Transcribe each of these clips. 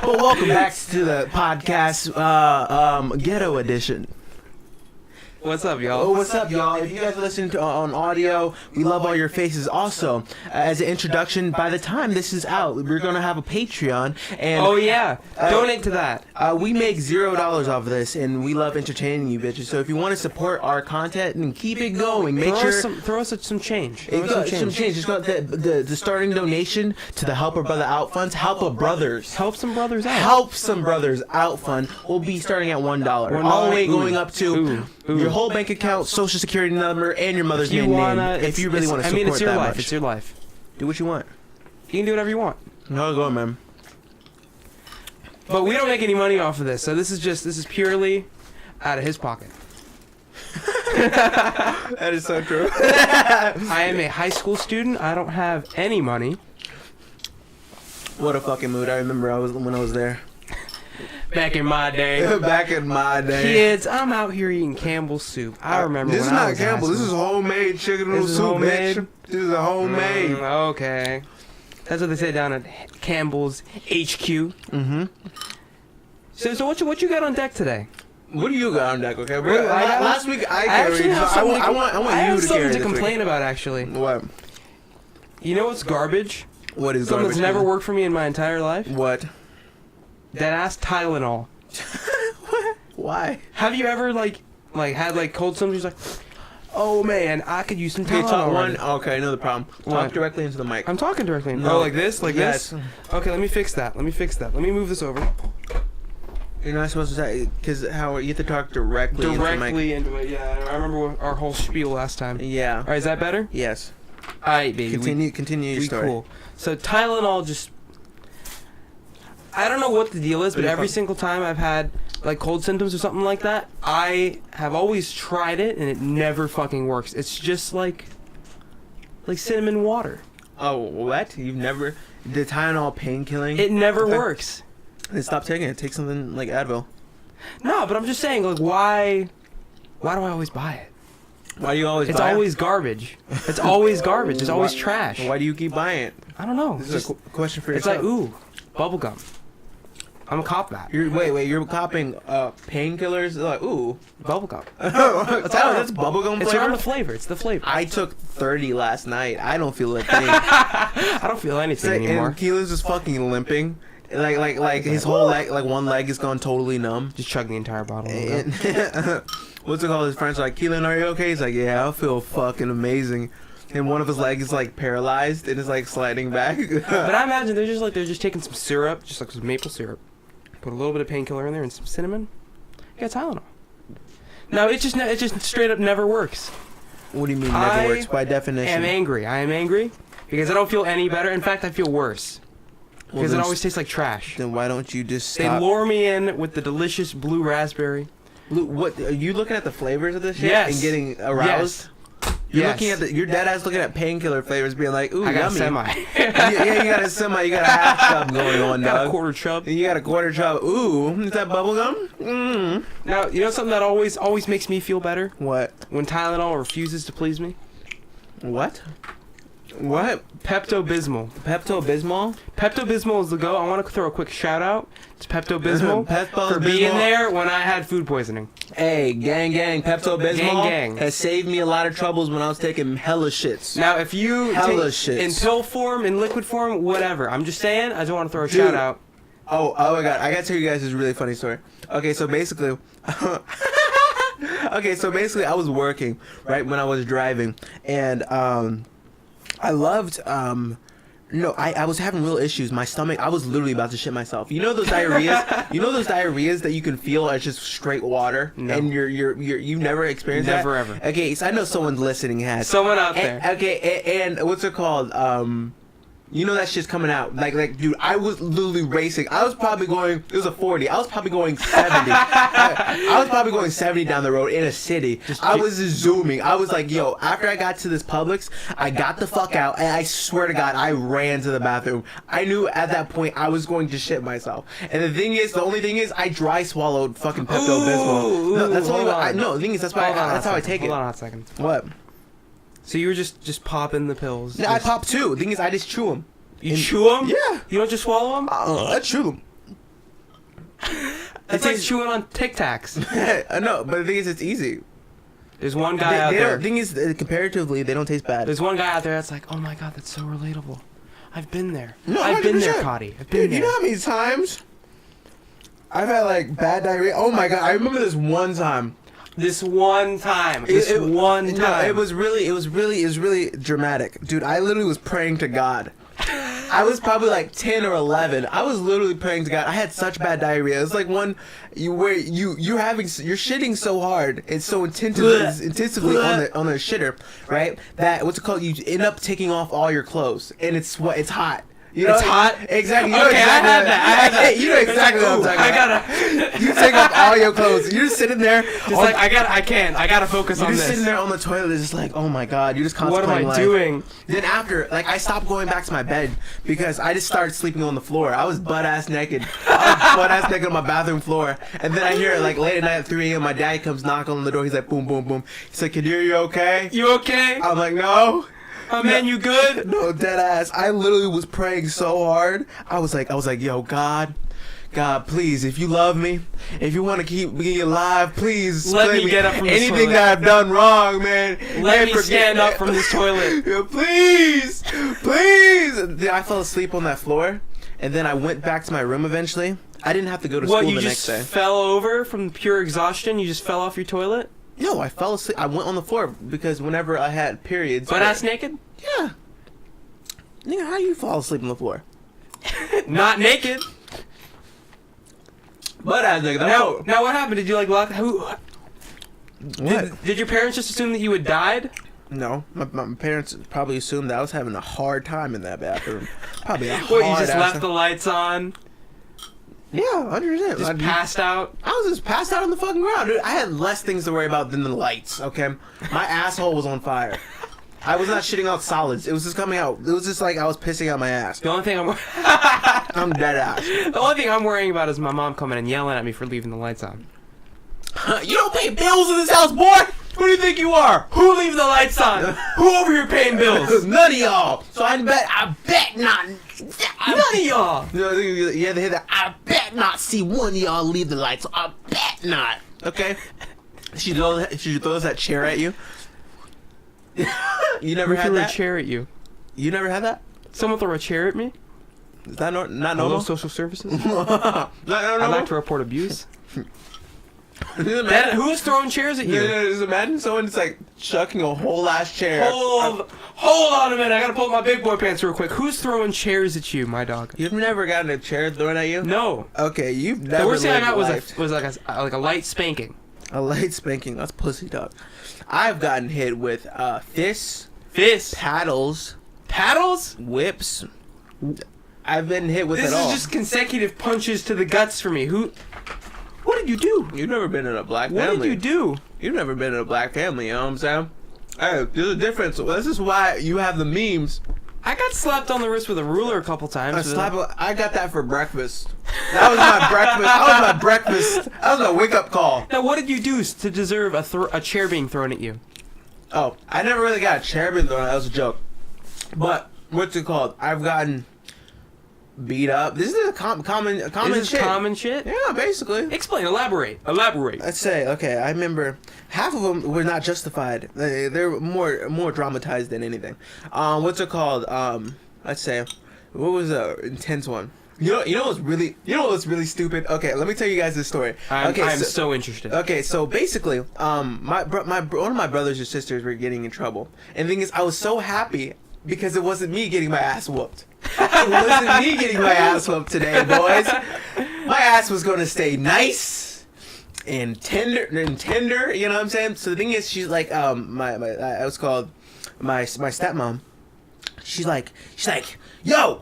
Well, welcome back to the podcast, Ghetto Edition. What's up, y'all? Oh, what's up, y'all? If you guys are listening to on audio, we love all your faces. Also, as an introduction, by the time this is out, we're gonna have a Patreon, and Oh yeah, donate to that. we make $0 off of this, and we love entertaining you bitches. So if you want to support our content and keep it going, make sure Throw us some change. It got some change. Just got the starting donation to the Help a Brother Out funds. Help a Brothers. Help some brothers out. Help some brothers out fund will be starting at $1, all the way going up to your whole bank account, social security number, and your mother's maiden name. If you really want to support it's your that life. much. It's your life. Do what you want. You can do whatever you want. No, go on, man. But we don't make any money off of this, so this is purely out of his pocket. That is so true. I am a high school student. I don't have any money. What a fucking mood! I remember when I was there. Back in my day. Back in my day. Kids, I'm out here eating Campbell's soup. I remember This when is I not was in high Campbell. This is school. homemade chicken noodle This is soup, homemade? bitch. This is a homemade. Okay. That's what they say down at Campbell's HQ. Mm-hmm. So what you got on deck today? What do you got on deck? Okay, Well, last week I carried. actually have So something I want I you have to something carry to this complain about, actually. week. What? You know what's garbage? What is Something garbage? that's never worked for me in my entire life? What? That ass Tylenol. Why? Have you ever had cold symptoms? Like, oh man, I could use some Okay, Tylenol. talk right one. Okay, I know the problem. What? Talk directly into the mic. I'm talking directly. No. Oh, like this? Like Yes. this? Okay, let me fix that. Let me move this over. You're not supposed to say, because how you have to talk directly into the mic. Directly into it, yeah. I remember our whole spiel last time. Yeah. Alright, is that better? Yes. Alright, baby. Continue your We story. cool. So Tylenol just... I don't know what the deal is, but every single time I've had like cold symptoms or something like that, I have always tried it and it never fucking works. It's just like cinnamon water. Oh, what? You've never... The Tylenol pain killing? It never works. Then stop taking it. Take something like Advil. No, but I'm just saying, like, why do I always buy it? Why do you always It's buy always garbage. It's always garbage. It's always Why- trash. Why do you keep buying it? I don't know. This It's, is a question for it's yourself. like, ooh, bubblegum. I'm a cop that. Wait, you're copping painkillers? Like, ooh. Bubblegum. That's bubblegum It's flavor? around the flavor. It's the flavor. I took 30 last night. I don't feel a thing. I don't feel anything anymore. And Keelan's just fucking limping. Like his whole leg, like one leg is gone totally numb. Just chug the entire bottle. And what's it called? His friends are like, Keelan, are you okay? He's like, yeah, I feel fucking amazing. And one of his legs is like paralyzed and is like sliding back. But I imagine they're just taking some syrup, just like some maple syrup, put a little bit of painkiller in there and some cinnamon. You got Tylenol. No, it just straight up never works. What do you mean I never works? By definition. I am angry because I don't feel any better. In fact, I feel worse Well, because it then- always tastes like trash. Then why don't you just They stop? lure me in with the delicious blue raspberry. What are you looking at the flavors of this shit Yes. and getting aroused? You're Yes. looking at your dad ass looking at painkiller flavors, being like, "Ooh, I got yummy." a semi. yeah, you got a semi. You got a half chub going on, Got a dog. quarter chub. You got a quarter chub. Ooh, is that bubble gum? Mm. Now, you know something that always makes me feel better? What? When Tylenol refuses to please me? What? What? Pepto-Bismol. Pepto-Bismol? Pepto-Bismol is the go. I want to throw a quick shout out to Pepto-Bismol for being Pepto-Bismol. there when I had food poisoning. Hey, gang, Pepto-Bismol Gang. has saved me a lot of troubles when I was taking hella shits. Now, if you Hella take shits. in pill form, in liquid form, whatever. I'm just saying, I just want to throw a Dude. shout out. Oh my god, I gotta tell you guys this really funny story. Okay, so basically, I was working, right, when I was driving, and, I loved, no, I was having real issues. My stomach, I was literally about to shit myself. You know those diarrheas? You know those diarrheas that you can feel as just straight water? No. And you've never experienced Never, that? ever. Okay, so I know someone listening has. Someone out there. And what's it called? You know that shit's coming out. Like, dude, I was literally racing. I was probably going, it was a 40. I was probably going 70. I was probably going 70 down the road in a city. I was just zooming. I was like, yo, after I got to this Publix, I got the fuck out, and I swear to God, I ran to the bathroom. I knew at that point I was going to shit myself. And the only thing is, I dry swallowed fucking Pepto-Bismol. No, that's the only way. No, the thing is, that's why. That's how I take it. Hold on a hot second. What? So you were just popping the pills. No, I pop too. The thing is, I just chew them. You chew them? Yeah. You don't just swallow them? I chew them. That's like chewing on Tic Tacs. I know, but the thing is, it's easy. There's one guy out there. The thing is, comparatively, they don't taste bad. There's one guy out there that's like, oh my god, that's so relatable. I've been there. No, I've been there, 100%. Cotty. I've been Dude, there. you know how many times I've had like bad diarrhea? Oh my god, I remember this one time. This one time. No, it was really dramatic, dude. I literally was praying to God. I was probably like 10 or 11. I was literally praying to God. I had such bad diarrhea. It's like one you're shitting so hard. It's so intensively on the shitter, right? That what's it called? You end up taking off all your clothes, and it's hot. You know, it's hot. Exactly. You Okay, know exactly I had that. You know exactly what I'm talking about. I gotta. You take off all your clothes. You're just sitting there. Just like I gotta focus You're on just this. sitting there on the toilet, just like, oh my god. You're just What contemplating am I life. doing? Then after, like, I stopped going back to my bed because I just started sleeping on the floor. I was butt ass naked. On my bathroom floor. And then I hear, like, late at night at 3 a.m. my dad comes knocking on the door. He's like, boom, boom, boom. He's like, Kadir, you okay? You okay? I'm like, no. Oh man, you good? No, dead ass. I literally was praying so hard. I was like, yo, God, please, if you love me, if you want to keep me alive, please Let save me get up from this anything toilet. that I've done wrong, man. Let me stand up from this toilet. Yeah, please. Then I fell asleep on that floor, and then I went back to my room eventually. I didn't have to go to school What, you the next just day. fell over from pure exhaustion? You just fell off your toilet? No, I fell asleep. I went on the floor because whenever I had periods. Butt ass naked? Yeah. Nigga, how do you fall asleep on the floor? Not naked. Butt ass nigga. Now what happened? Did you like lock? Who? What? Did your parents just assume that you had died? No, my parents probably assumed that I was having a hard time in that bathroom. Probably a hard. What, you just ass- left the lights on? Yeah, 100%. Just passed out? I was just passed out on the fucking ground, dude. I had less things to worry about than the lights. Okay, my asshole was on fire. I was not shitting out solids. It was just coming out. It was just like I was pissing out my ass. The only thing I'm dead ass. The only thing I'm worrying about is my mom coming and yelling at me for leaving the lights on. You don't pay bills in this house, boy. Who do you think you are? Who leaves the lights on? Who over here paying bills? None of y'all. So I bet not. None of y'all. You have to hear that. I bet not see one of y'all leave the lights. I bet not. Okay. She throws that chair at you. You never Who had threw that? a chair at you? You never had that? Someone threw a chair at me? Is that not Hello, normal? social services? Not I'd normal? like to report abuse. Just imagine- Who's throwing chairs at you? Just imagine someone just like chucking a whole ass chair. Hold on a minute. I gotta pull up my big boy pants real quick. Who's throwing chairs at you, my dog? You've never gotten a chair thrown at you? No. Okay, you've never. The worst thing I lived got life. was like a light spanking. A light spanking. That's pussy, dog. I've gotten hit with fists, Fists. paddles, Paddles? whips. I've been hit with This it is all. just consecutive punches to the guts for me. What did you do? You've never been in a black What family. did you do? You've never been in a black family, you know what I'm saying? Hey, there's a difference. This is why you have the memes. I got slapped on the wrist with a ruler a couple times. I got that for breakfast. That was my breakfast. That was my breakfast. That was my wake up call. Now, what did you do to deserve a chair being thrown at you? Oh, I never really got a chair being thrown. That was a joke. But what's it called? I've gotten beat up. This is a common Is this shit. common shit? Yeah, basically. Explain. Elaborate. Let's say, okay, I remember half of them were not justified. They're more dramatized than anything. What's it called? Let's say, what was the intense one? You know what's really stupid? Okay, let me tell you guys this story. I'm Okay, so interested. Okay, so basically, one of my brothers or sisters were getting in trouble, and the thing is, I was so happy because it wasn't me getting my ass whooped. It wasn't me getting my ass whooped today, boys. My ass was going to stay nice and tender. You know what I'm saying? So the thing is, she's like, I was called my stepmom. She's like, yo.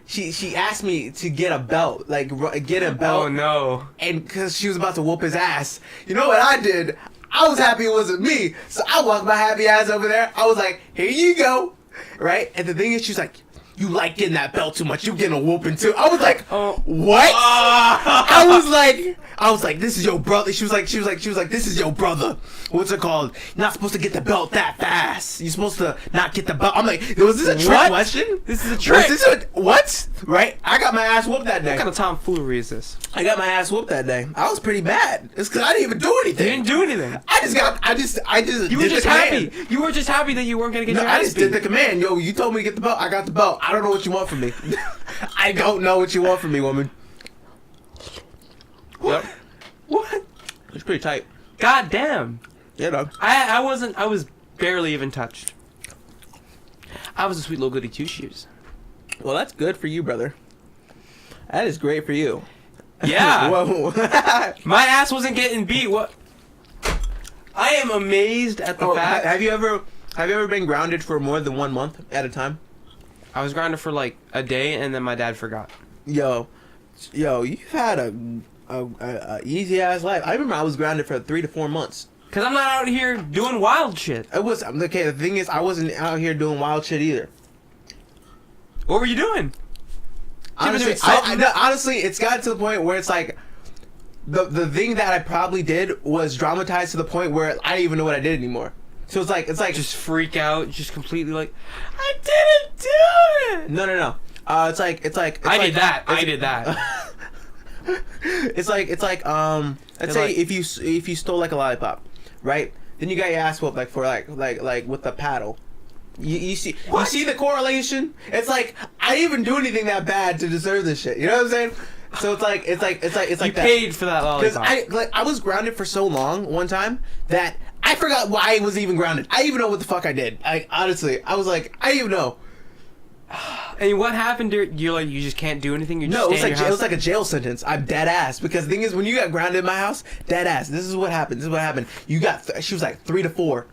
She asked me to get a belt, get a belt. Oh no. And because she was about to whoop his ass. You know what I did? I was happy it wasn't me. So I walked my happy ass over there. I was like, here you go. Right? And the thing is, she's like, you like getting that belt too much. You getting a whooping too. I was like, what? I was like, this is your brother. She was like, this is your brother. What's it called? You're not supposed to get the belt that fast. You're supposed to not get the belt. I'm like, was this a trick question? This is a trick. What? Right? I got my ass whooped that day. What kind of tomfoolery is this? I got my ass whooped that day. I was pretty bad. It's because I didn't even do You anything. didn't do anything. I just. You were did just the command. happy. You were just happy that you weren't gonna get No, your I ass just did beat. the command. Yo, you told me to get the belt. I got the belt. I don't know what you want from me. I don't know what you want from me, woman. Yep. What? It's pretty tight. God damn. Yeah, dog. I was barely even touched. I was a sweet little goody two shoes. Well, that's good for you, brother. That is great for you. Yeah. Whoa. My ass wasn't getting beat. What? I am amazed at the fact. Have you ever been grounded for more than 1 month at a time? I was grounded for like a day, and then my dad forgot. Yo, you've had a easy ass life. I remember I was grounded for 3 to 4 months. Cause I'm not out here doing wild shit. It was okay. The thing is, I wasn't out here doing wild shit either. What were you doing? Honestly, honestly, it's gotten to the point where it's like the thing that I probably did was dramatized to the point where I didn't even know what I did anymore. So it's like Just freak out, just completely like, I didn't do it. no. It's like I did that. It's like let's say like- if you stole like a lollipop, right? Then you got your ass whooped like for like with the paddle. You see the correlation? It's like I didn't even do anything that bad to deserve this shit. You know what I'm saying? So it's like You that. paid for that Because lollipop. I was grounded for so long one time that I forgot why I was even grounded. I didn't even know what the fuck I did. Honestly, I was like, I didn't even know. And what happened? You're like, you just can't do anything. You just No, stay in your it was house? like a jail sentence. I'm dead ass because the thing is, when you got grounded in my house, dead ass. This is what happened. You got she was like 3 to 4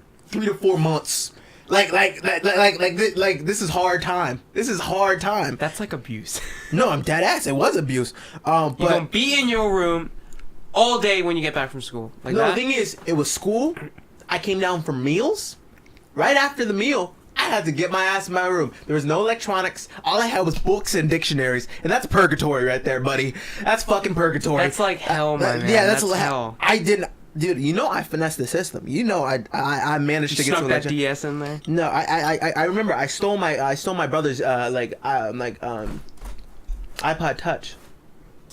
months. Like this is hard time. This is hard time. That's like abuse. No, I'm dead ass. It was abuse. You're But gonna be in your room all day when you get back from school. Like no, that? the thing is, it was school. I came down for meals. Right after the meal, I had to get my ass in my room. There was no electronics. All I had was books and dictionaries, and that's purgatory right there, buddy. That's fucking purgatory. That's like hell, my man. Yeah, that's hell. I didn't, dude. You know, I finessed the system. You know, I managed You to get snuck to that DS in there. No, I remember I stole my brother's iPod Touch.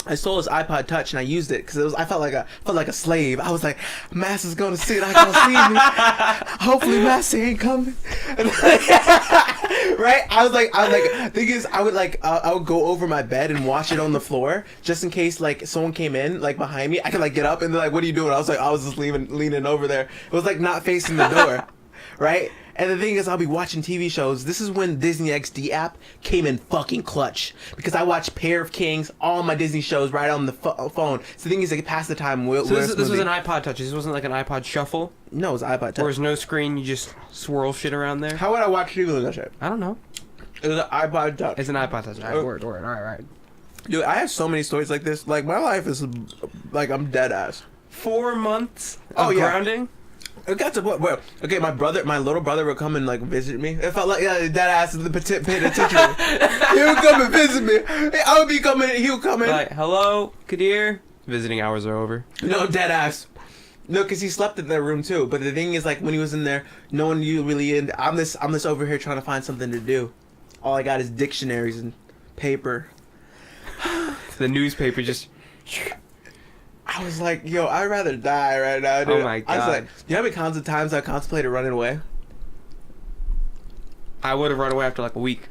I stole his iPod Touch and I used it because I felt like a slave. I was like, Mass is gonna see it. I gonna see me. Hopefully, Master ain't coming. Right? I was like, thing is, I would go over my bed and wash it on the floor just in case like someone came in like behind me. I could like get up and they're like, what are you doing? I was like, I was just leaning over there. It was like not facing the door, right? And the thing is, I'll be watching TV shows. This is when Disney XD app came in fucking clutch. Because I watched Pair of Kings, all my Disney shows right on the phone. So the thing is, I could pass the time. So this was an iPod Touch. This wasn't like an iPod Shuffle? No, it was an iPod Where Touch. there's no screen, you just swirl shit around there? How would I watch TV with that shit? I don't know. It was an iPod Touch. It's an iPod Touch. Alright, word. Alright. Dude, I have so many stories like this. Like, my life is, like, I'm dead ass. 4 months of grounding? It got to the point where, okay, my little brother would come and, like, visit me. It felt like, dead ass in the paid attention. He would come and visit me. I would be coming, he would come in. Like, hello, Kadir? Visiting hours are over. No, dead ass. No, because he slept in their room, too. But the thing is, like, when he was in there, no one knew really in. I'm this over here trying to find something to do. All I got is dictionaries and paper. The newspaper just... I was like, yo, I'd rather die right now, dude. Oh my I was God. like, you know how many counts of times I contemplated running away? I would have run away after like a week.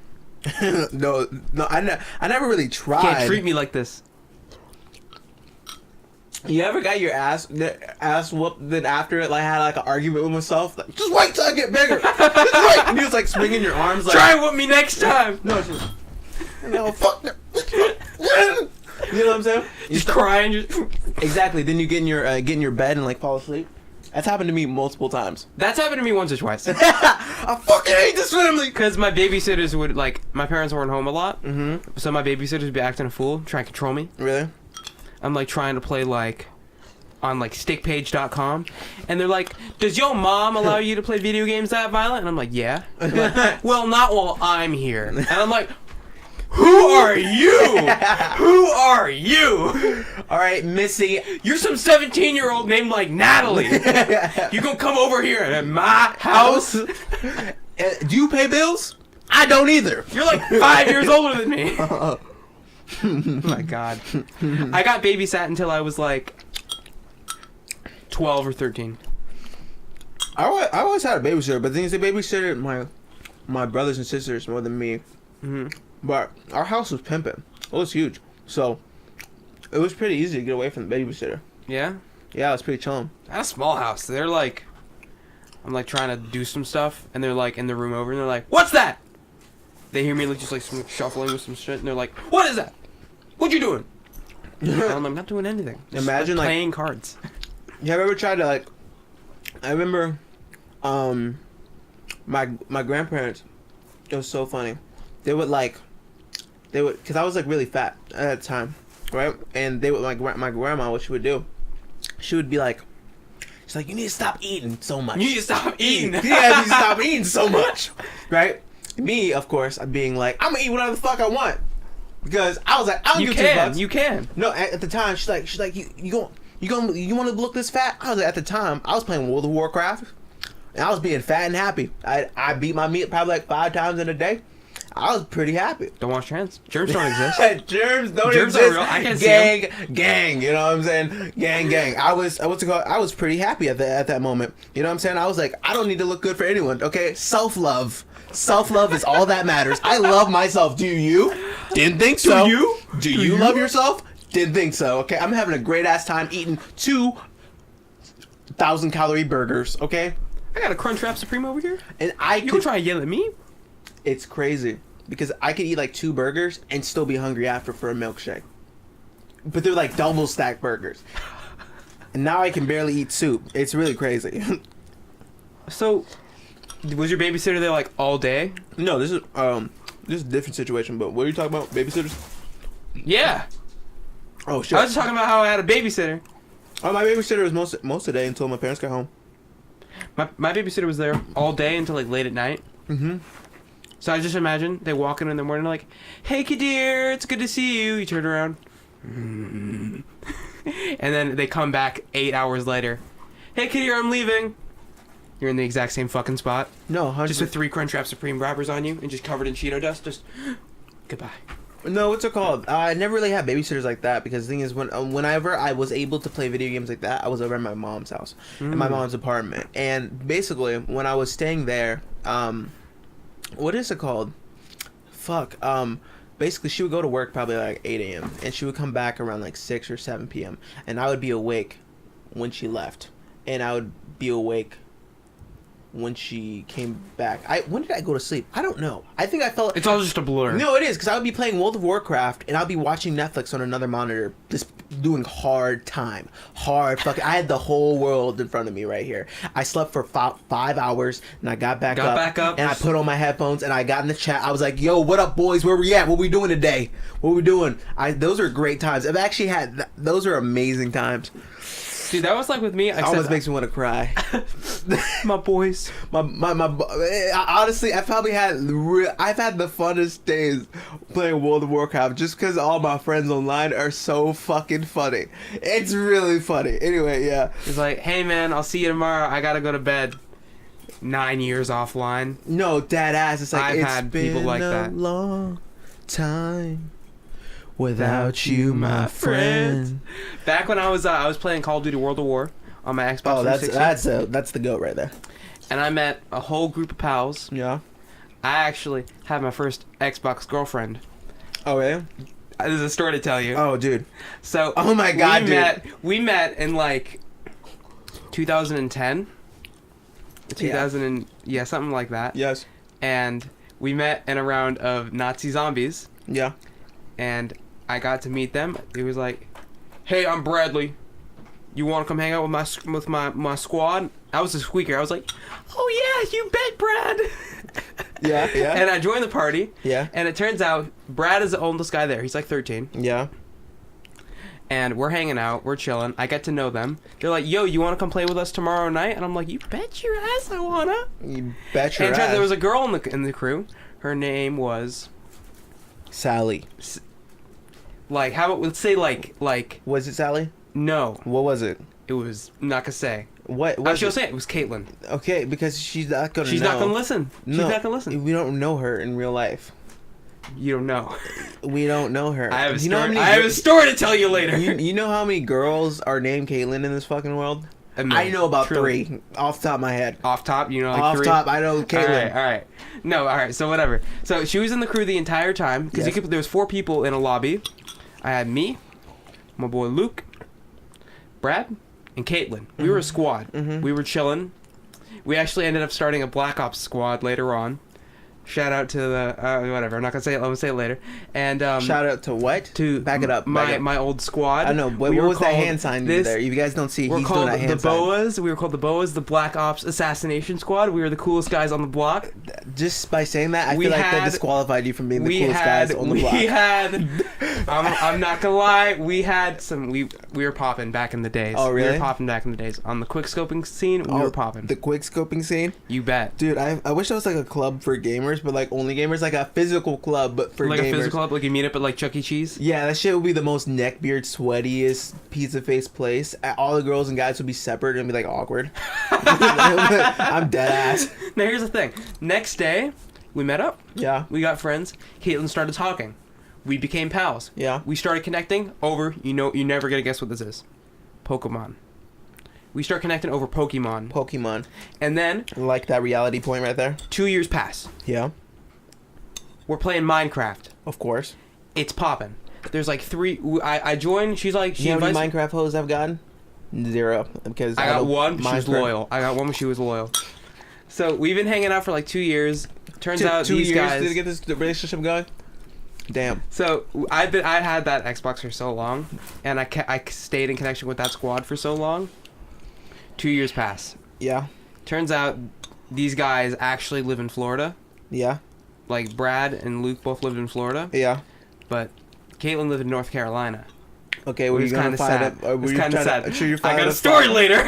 No, I never really tried. Can't treat me like this. You ever got your ass whooped, then after it, like, had like an argument with myself? Like, just wait till I get bigger. Just wait. And he was like swinging your arms like... Try with me next time! No, it's just... No, fuck no. You know what I'm saying? Just crying, just... Exactly. Then you get in your bed and like fall asleep. That's happened to me multiple times. That's happened to me once or twice. I fucking hate this family. Because my babysitters would, like, my parents weren't home a lot. Mm-hmm. So my babysitters would be acting a fool, trying to control me. Really? I'm, like, trying to play, like, on, like, stickpage.com. And they're like, does your mom allow you to play video games that violent? And I'm like, yeah. They're like, well, not while I'm here. And I'm like... Who are you? Who are you? All right, Missy. You're some 17-year-old named like Natalie. You gonna come over here at my house? Do you pay bills? I don't either. You're like 5 years older than me. Oh my god. I got babysat until I was like 12 or 13. I always had a babysitter, but the thing is, they babysitted my brothers and sisters more than me. Mm-hmm. But our house was pimping. It was huge, so it was pretty easy to get away from the babysitter. Yeah? Yeah, it was pretty chilling. I had a small house. They're like, I'm like trying to do some stuff, and they're like in the room over, and they're like, "What's that?" They hear me like just like some shuffling with some shit, and they're like, "What is that? What you doing?" And I'm like, "I'm not doing anything. Just, Imagine, like, playing cards." You ever tried to, like, I remember, my grandparents, it was so funny. They would, because I was, like, really fat at that time, right? And they would, like, my grandma, what she would do, she would be like, she's like, you need to stop eating so much. You need to stop eating. Yeah, you need to stop eating so much, right? Me, of course, being like, I'm gonna eat whatever the fuck I want. Because I was like, I don't give two fucks. You can. No, at the time, she's like, you want to look this fat? I was like, at the time, I was playing World of Warcraft, and I was being fat and happy. I beat my meat probably like 5 times in a day. I was pretty happy. Don't wash your hands. Germs don't exist. Germs don't Germs exist. are real. I can't see gang. You know what I'm saying? Gang. I was pretty happy at that moment. You know what I'm saying? I was like, I don't need to look good for anyone. Okay, self-love is all that matters. I love myself. Do you? Didn't think so. Do you love yourself? Didn't think so. Okay, I'm having a great ass time eating 2,000 calorie burgers. Okay, I got a Crunchwrap Supreme over here. and You gonna try to yell at me? It's crazy because I could eat like 2 burgers and still be hungry after for a milkshake. But they're like double stacked burgers. And now I can barely eat soup. It's really crazy. So, was your babysitter there like all day? No, this is a different situation. But what are you talking about? Babysitters? Yeah. Oh shit! I was just talking about how I had a babysitter. Oh, my babysitter was most of the day until my parents got home. My babysitter was there all day until like late at night. Mm-hmm. So I just imagine they walk in the morning like, "Hey, Kadir, it's good to see you." You turn around, and then they come back 8 hours later. "Hey, Kadir, I'm leaving." You're in the exact same fucking spot, No, 100. just with 3 Crunchwrap Supreme wrappers on you and just covered in Cheeto dust. Just goodbye. No, what's it called? I never really had babysitters like that because the thing is, whenever I was able to play video games like that, I was over at my mom's house, in my mom's apartment. And basically, when I was staying there, what is it called? Fuck. Basically, she would go to work probably like 8 a.m. and she would come back around like 6 or 7 p.m. and I would be awake when she left, and I would be awake when she came back. When did I go to sleep? I don't know. I think I felt... It's all just a blur. No, it is, because I would be playing World of Warcraft, and I'd be watching Netflix on another monitor, just doing hard time. I had the whole world in front of me right here. I slept for 5 hours, and I got back up, and I put on my headphones, and I got in the chat. I was like, yo, what up, boys? Where we at? What we doing today? What we doing? Those are great times. I've actually had... Those are amazing times. Dude, that was like with me. It almost makes me want to cry. My boys. Honestly, I've had the funnest days playing World of Warcraft just because all my friends online are so fucking funny. It's really funny. Anyway, yeah. It's like, hey man, I'll see you tomorrow. I gotta go to bed. 9 years offline. No, dead ass. It's like, I've it's had been people like a that. long time without you, my friend. Back when I was playing Call of Duty World of War on my Xbox. Oh, 360, that's the goat right there. and I met a whole group of pals. Yeah. I actually had my first Xbox girlfriend. Oh yeah. There's a story to tell you. Oh dude. So Oh my god, dude. We met in like 2010. 2000 yeah, something like that. Yes. And we met in a round of Nazi zombies. Yeah. And I got to meet them. It was like, "Hey, I'm Bradley. You want to come hang out with my squad?" I was a squeaker. I was like, "Oh yeah, you bet, Brad." Yeah. Yeah. And I joined the party. Yeah. And it turns out Brad is the oldest guy there. He's like 13. Yeah. And we're hanging out. We're chilling. I get to know them. They're like, "Yo, you want to come play with us tomorrow night?" And I'm like, "You bet your ass I wanna." You bet your And it turns out ass. there was a girl in the crew. Her name was Sally. like, how about let's say like Was it Sally? no, What was it? it was not gonna say. What? Actually, I'll say it was Caitlin. Okay, because she's not gonna. She's know. not gonna listen. She's No, not gonna listen. We don't know her in real life. You don't know. We don't know her. I have a Do you know how story. many I have a story to tell you later. you know how many girls are named Caitlyn in this fucking world? I know about three off the top of my head. Off top, you know, like Off three? top, I know Caitlyn. All right. No, all right. So whatever. So she was in the crew the entire time because Yes. there was 4 people in a lobby. I had me, my boy Luke, Brad, and Caitlyn. We were a squad. Mhm. We were chilling. We actually ended up starting a Black Ops squad later on. Shout out to the whatever. I'm not gonna say it. I'm gonna say it later. And Shout out to what? to back it up. my old squad. I know. What was that hand sign there? If you guys don't see, We're he's doing called that the hand sign. Boas. We were called the Boas, the Black Ops Assassination Squad. We were the coolest guys on the block. Just by saying that, I We feel like had- that disqualified you from being the coolest guys on the block. We had. I'm not gonna lie. We had some. We were popping back in the days. Oh, really? We were popping back in the days on the quick scoping scene. We were popping. The quick scoping scene, You bet. dude. I wish there was like a club for gamers, but like only gamers, like a physical club, but for Like gamers. a physical club, like you meet up at like Chuck E. Cheese. Yeah, that shit would be the most neckbeard, sweatiest pizza face place. All the girls and guys would be separate and be like awkward. I'm dead ass. Now here's the thing. Next day, we met up. Yeah, We got friends. Caitlyn started talking. We became pals. yeah. We started connecting over. You know, you're never gonna guess what this is. Pokemon. We start connecting over Pokemon, Pokemon. and then I like that reality point right there. 2 years pass. Yeah, We're playing Minecraft. of course. It's popping. There's like 3. I joined. She's like, she You know how invites. many Minecraft hoes I've gotten? 0. Because I got don't- one. She was Minecraft- loyal. I got one. She was loyal. So we've been hanging out for like 2 years. Turns out two these years guys. to get this relationship going. Damn. So I had that Xbox for so long, and I stayed in connection with that squad for so long. 2 years pass. Yeah, Turns out these guys actually live in Florida. yeah, Like Brad and Luke both lived in Florida, yeah. but Caitlyn lived in North Carolina. Okay, It were you was gonna kinda fly sad. to? It was kinda sad. Sure, you I got a story later.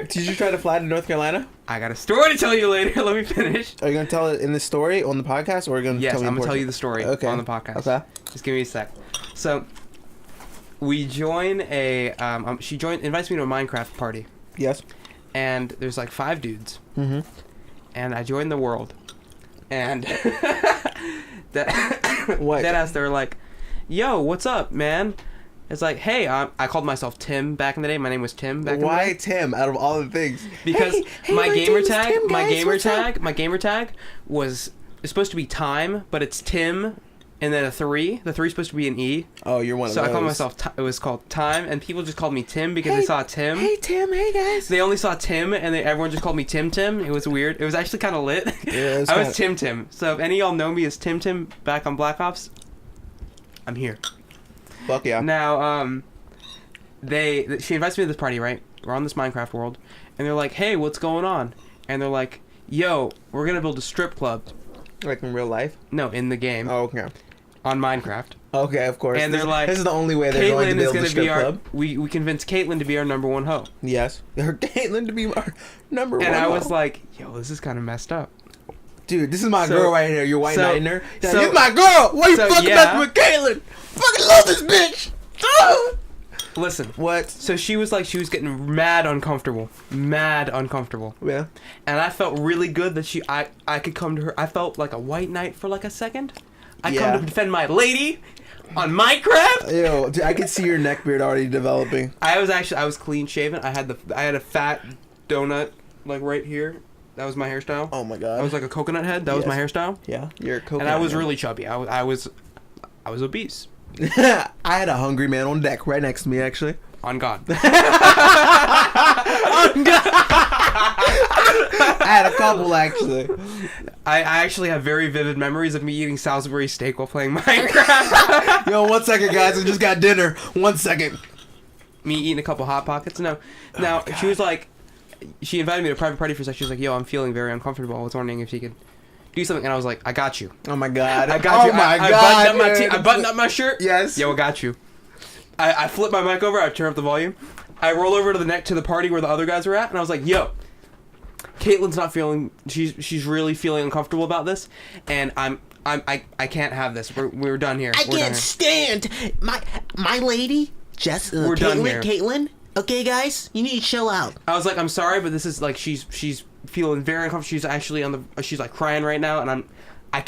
Did you try to fly to North Carolina? I got a story to tell you later. Let me finish. Are you gonna tell it in the story on the podcast, or are you gonna Yes, tell me I'm gonna important- tell you the story Okay. on the podcast. Okay. Just give me a sec. So, we join a. She invites me to a Minecraft party, Yes. and there's like 5 dudes, Mm-hmm. and I joined the world, and What? Deadass, they were like, "Yo, what's up, man?" It's like, "Hey, I called myself Tim back in the day. My name was Tim back in the Why day." Tim? Out of all the things, Because Hey, my gamer name's tag, Tim, my guys, gamer what's up? tag, my gamer tag was it's supposed to be time, but it's Tim, and then a 3. The 3 is supposed to be an E. Oh, you're one So of I those. called myself. It was called Time, and people just called me Tim because they saw Tim. Hey Tim. Hey guys. They only saw Tim, and everyone just called me Tim Tim. It was weird. It was actually kind of lit. Yeah, it's I kinda- was Tim Tim. So if any of y'all know me as Tim Tim back on Black Ops, I'm here. Fuck yeah. Now, she invites me to this party, right? We're on this Minecraft world, and they're like, "Hey, what's going on?" And they're like, "Yo, we're gonna build a strip club." Like in real life. No, in the game Oh, okay. on Minecraft. Okay, of course. And they're like, this is the only way they're going to Caitlyn is build gonna the strip be our. club. We convinced Caitlyn to be our number 1 hoe. Yes. Her Caitlyn to be our number one. And I was hoe. like, "Yo, this is kind of messed up." dude, this is my So- girl right here. You're white so- knighting her. Yeah, so- this is my girl. Why you so, fucking yeah. messing with Caitlyn? Fucking love this bitch. Ah! Listen. What? So she was getting mad uncomfortable. Yeah. And I felt really good that I could come to her. I felt like a white knight for like a second. I Yeah. come to defend my lady on Minecraft. Yo, dude, I could see your neck beard already developing. I was clean shaven. I had a fat donut like right here. That was my hairstyle. Oh my god. I was like a coconut head. That was my Yes. hairstyle. yeah, you're a coconut. And I was man. really chubby. I was obese. I had a hungry man on deck right next to me, actually. On God. I had a couple, actually. I actually have very vivid memories of me eating Salisbury steak while playing Minecraft. Yo, 1 second, guys. I just got dinner. 1 second. Me eating a couple Hot Pockets. No. Now, she was like, she invited me to a private party for a sec. She was like, yo, I'm feeling very uncomfortable. I was wondering if she could do something. And I was like, I got you. Oh my god. I got you. Oh my I god. I buttoned up my shirt. Yes. Yo, I got you. I flip my mic over. I turn up the volume. I roll over to the party where the other guys were at, and I was like, "Yo, Caitlyn's not feeling. She's really feeling uncomfortable about this, and I can't have this. We're done here. I We're done can't here. stand my lady, Jess. We're done here. Caitlyn. Okay, guys, you need to chill out. I was like, I'm sorry, but this is like she's feeling very uncomfortable. She's actually she's like crying right now, and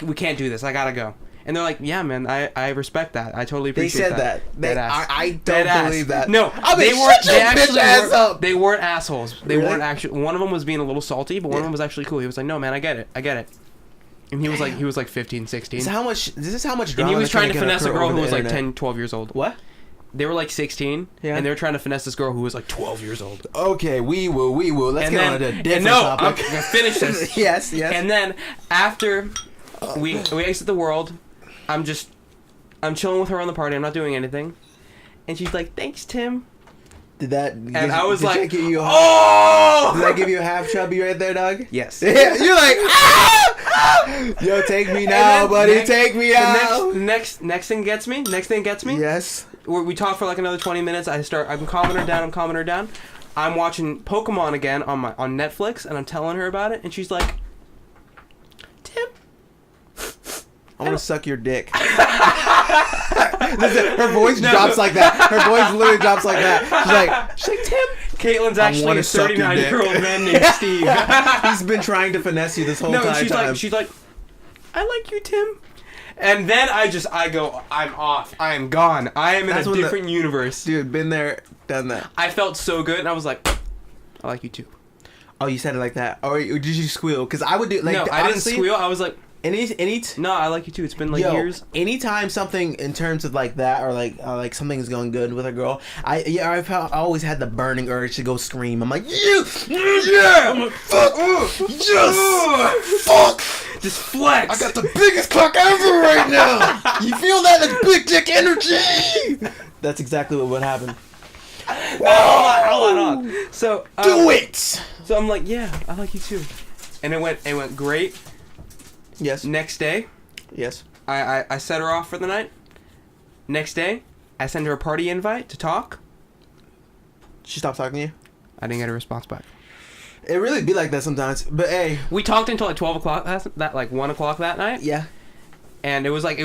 we can't do this. I gotta go. And they're like, yeah, man, I respect that. I totally They appreciate said that. Dead ass. I don't Dead ass. believe that. No, I mean, they weren't. shut They your bitch actually ass weren't, up. They weren't assholes. They Really? weren't actually. One of them was being a little salty, but one of them was actually cool. He was like, no, man, I get it. And he was like 15, 16. This is how much. This is how much. And Drama he was that's trying to gonna finesse a occur girl over who the was like internet. 10, 12 years old. What? They were like 16, Yeah. and they were trying to finesse this girl who was like 12 years old. Okay, we will. Let's And get then, on to a and different no, topic. I'm gonna finish this. yes. And then after we exit the world, I'm chilling with her on the party. I'm not doing anything, and she's like, "Thanks, Tim." Did that? And I was like, Did "Oh!" that give you a half chubby right there, Doug? Yes. Yeah, you're like, ah! Yo, take me now, then buddy. next- Take me out. Next thing gets me. Yes. We talk for like another 20 minutes. I'm calming her down. I'm watching Pokemon again on Netflix, and I'm telling her about it, and she's like, Tim. I want to suck your dick. Listen, her voice drops like that. Her voice literally drops like that. She's like, Tim. Caitlin's actually wanna a suck your dick. 39-year-old man named Steve. He's been trying to finesse you this whole No, time. she's like, I like you, Tim. And then I go, I'm off. I am gone. I am in That's a when the- different universe. Dude, been there, done that. I felt so good, and I was like, I like you too. Oh, you said it like that, or did you squeal? Because I would do like. No, I honestly, didn't squeal. I was like, Any. no, I like you too. It's been like Yo, years. anytime something in terms of like that or like something is going good with a girl, I always had the burning urge to go scream. I'm like, yeah, fuck, yes, fuck. Just flex. I got the biggest cock ever right now. You feel that? That's big dick energy. That's exactly what would happen. Hold on. So Do it. So I'm like, yeah, I like you too. And it went great. Yes. Next day, Yes. I set her off for the night. Next day, I send her a party invite to talk. She stopped talking to you. I didn't get a response back. It really be like that sometimes. But hey. We talked until like 12 o'clock, like 1 o'clock that night. Yeah. And it was like,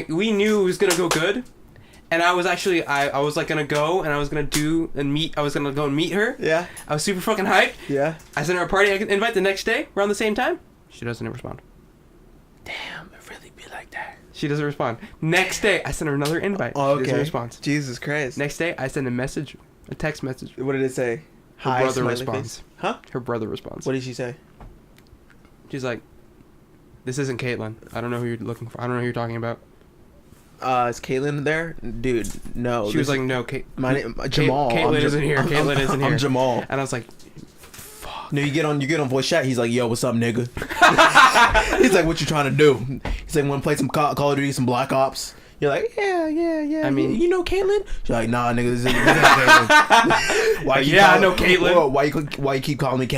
we knew it was gonna go good. And I was actually, I was like gonna go and I was gonna go and meet her. Yeah. I was super fucking hyped. Yeah. I sent her a party invite the next day around the same time. She doesn't respond. Damn, it really be like that. She doesn't respond. Next day, I sent her another invite. Oh, She okay. doesn't respond. Jesus Christ. Next day, I send a text message. What did it say? Her Hi, brother smiley responds. face. Huh? Her brother responds. What did she say? She's like, "This isn't Caitlin. I don't know who you're looking for. I don't know who you're talking about." Is Caitlin there? Dude, no. She was like, "No, Kate. my name, Jamal. Caitlin I'm isn't here. Caitlin isn't here." I'm Jamal. And I was like, No, you get on voice chat. He's like, "Yo, what's up, nigga?" He's like, "What you trying to do?" He's like, "Want to play some Call of Duty, some Black Ops?" You're like, "Yeah." I mean- you know Caitlin? She's like, "Nah, nigga, this isn't Caitlin." Why you keep Yeah, I calling- know Caitlin. Why you keep calling me Caitlin?